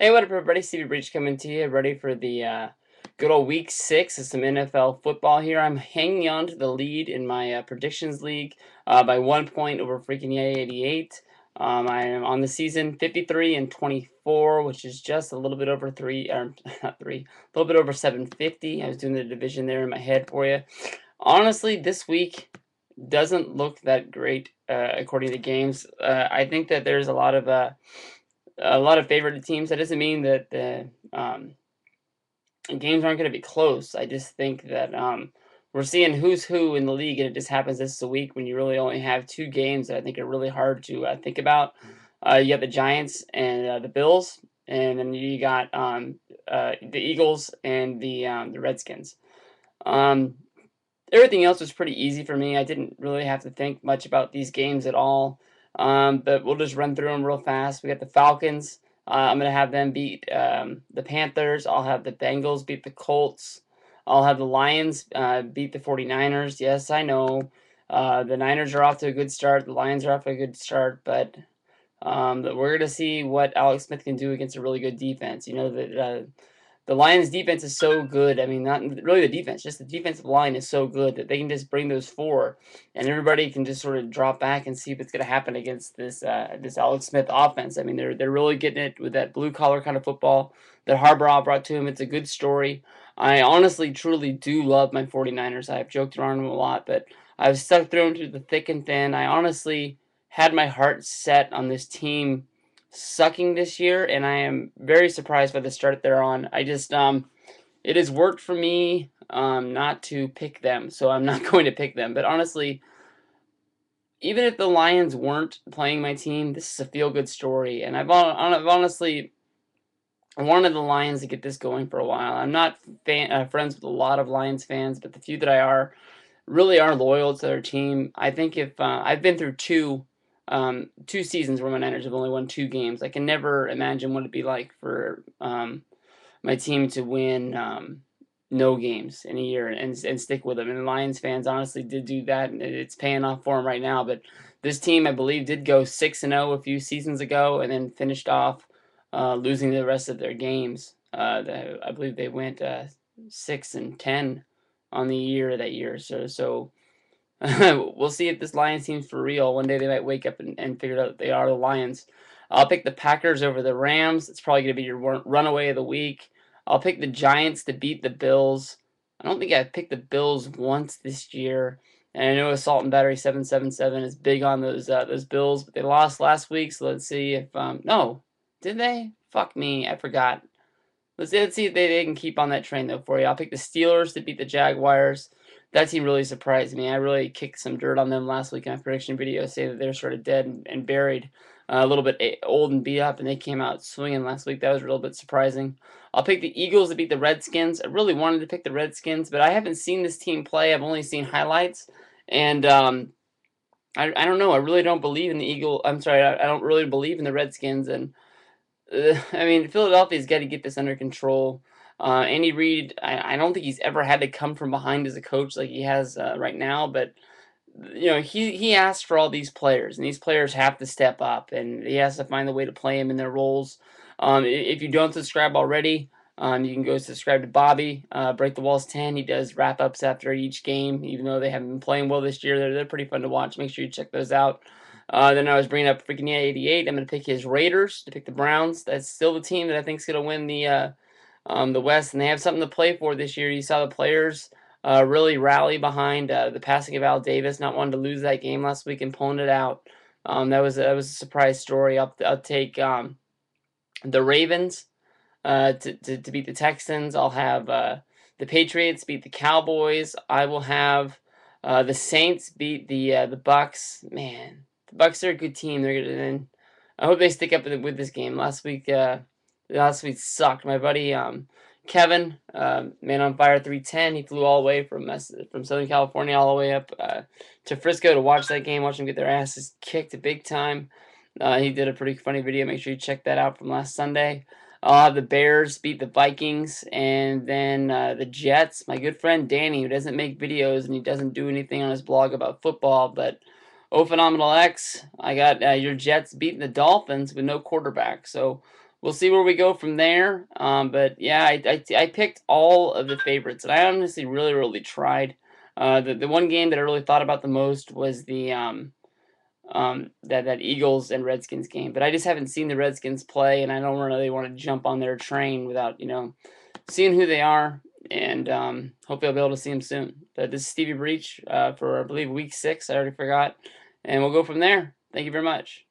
Hey, what up, everybody? steviebreech coming to you, ready for the good old Week 6 of some NFL football here. I'm hanging on to the lead in my predictions league by 1 point over freaking Yay 88. I am on the season 53-24, which is just a little bit over three, or not three, a little bit over 750. I was doing the division there in my head for you. Honestly, this week doesn't look that great according to games. I think that there's a lot of favored teams. That doesn't mean that the games aren't going to be close. I just think that we're seeing who's who in the league, and it just happens this is a week when you really only have two games that I think are really hard to think about. You got the Giants and the Bills, and then you got the Eagles and the Redskins. Um, Everything else was pretty easy for me. I didn't really have to think much about these games at all. But we'll just run through them real fast. We got the Falcons. I'm going to have them beat the Panthers. I'll have the Bengals beat the Colts. I'll have the Lions beat the 49ers. Yes, I know. The Niners are off to a good start. The Lions are off to a good start. But we're going to see what Alex Smith can do against a really good defense. You know, the Lions' defense is so good. I mean, not really the defense, just the defensive line is so good that they can just bring those four, and everybody can just sort of drop back and see what's going to happen against this Alex Smith offense. I mean, they're really getting it with that blue collar kind of football that Harbaugh brought to him. It's a good story. I honestly, truly do love my 49ers. I've joked around them a lot, but I've stuck through them through the thick and thin. I honestly had my heart set on this team sucking this year, and I am very surprised by the start they're on. It has worked for me not to pick them, so I'm not going to pick them. But honestly, even if the Lions weren't playing my team, this is a feel-good story, and I've honestly wanted the Lions to get this going for a while. I'm not friends with a lot of Lions fans, but the few that I are really are loyal to their team. I think if I've been through two seasons where my Niners have only won two games. I can never imagine what it'd be like for my team to win no games in a year and stick with them. And the Lions fans honestly did do that, and it's paying off for them right now. But this team, I believe, did go 6-0 a few seasons ago, and then finished off losing the rest of their games. I believe they went 6-10 on the year that year. So we'll see if this Lions team's for real. One day they might wake up and figure out that they are the Lions. I'll pick the Packers over the Rams. It's probably going to be your runaway of the week. I'll pick the Giants to beat the Bills. I don't think I've picked the Bills once this year. And I know Assault and Battery 777 is big on those Bills, but they lost last week, so let's see if no, did they? Fuck me, I forgot. Let's see if they can keep on that train though for you. I'll pick the Steelers to beat the Jaguars. That team really surprised me. I really kicked some dirt on them last week in my prediction video, saying that they're sort of dead and buried, a little bit old and beat up, and they came out swinging last week. That was a little bit surprising. I'll pick the Eagles to beat the Redskins. I really wanted to pick the Redskins, but I haven't seen this team play. I've only seen highlights, and I don't know. I really don't believe in the Eagle. I'm sorry, I don't really believe in the Redskins, and I mean, Philadelphia's got to get this under control. Andy Reid, I don't think he's ever had to come from behind as a coach like he has right now, but you know, he asked for all these players, and these players have to step up, and he has to find the way to play them in their roles. If you don't subscribe already, you can go subscribe to Bobby, Break the Walls 10. He does wrap-ups after each game, even though they haven't been playing well this year. They're pretty fun to watch. Make sure you check those out. Then I was bringing up freaking 88. I'm going to pick his Raiders to pick the Browns. That's still the team that I think is going to win the West, and they have something to play for this year. You saw the players really rally behind the passing of Al Davis, not wanting to lose that game last week and pulling it out. That was a surprise story. I'll take the Ravens to beat the Texans. I'll have the Patriots beat the Cowboys. I will have the Saints beat the Bucks. Man, the Bucks are a good team. They're good, and I hope they stick up with this game. Last week sucked. My buddy Kevin, Man on Fire 310, he flew all the way from Southern California all the way up to Frisco to watch that game, watch them get their asses kicked big time. He did a pretty funny video. Make sure you check that out from last Sunday. I'll have the Bears beat the Vikings, and then the Jets. My good friend Danny, who doesn't make videos and he doesn't do anything on his blog about football, but Oh Phenomenal X, I got your Jets beating the Dolphins with no quarterback. So we'll see where we go from there. But yeah, I picked all of the favorites, and I honestly really tried. The one game that I really thought about the most was the that Eagles and Redskins game, but I just haven't seen the Redskins play, and I don't really want to jump on their train without seeing who they are, and hopefully I'll be able to see them soon. But this is Stevie Breech for I believe week 6. I already forgot, and we'll go from there. Thank you very much.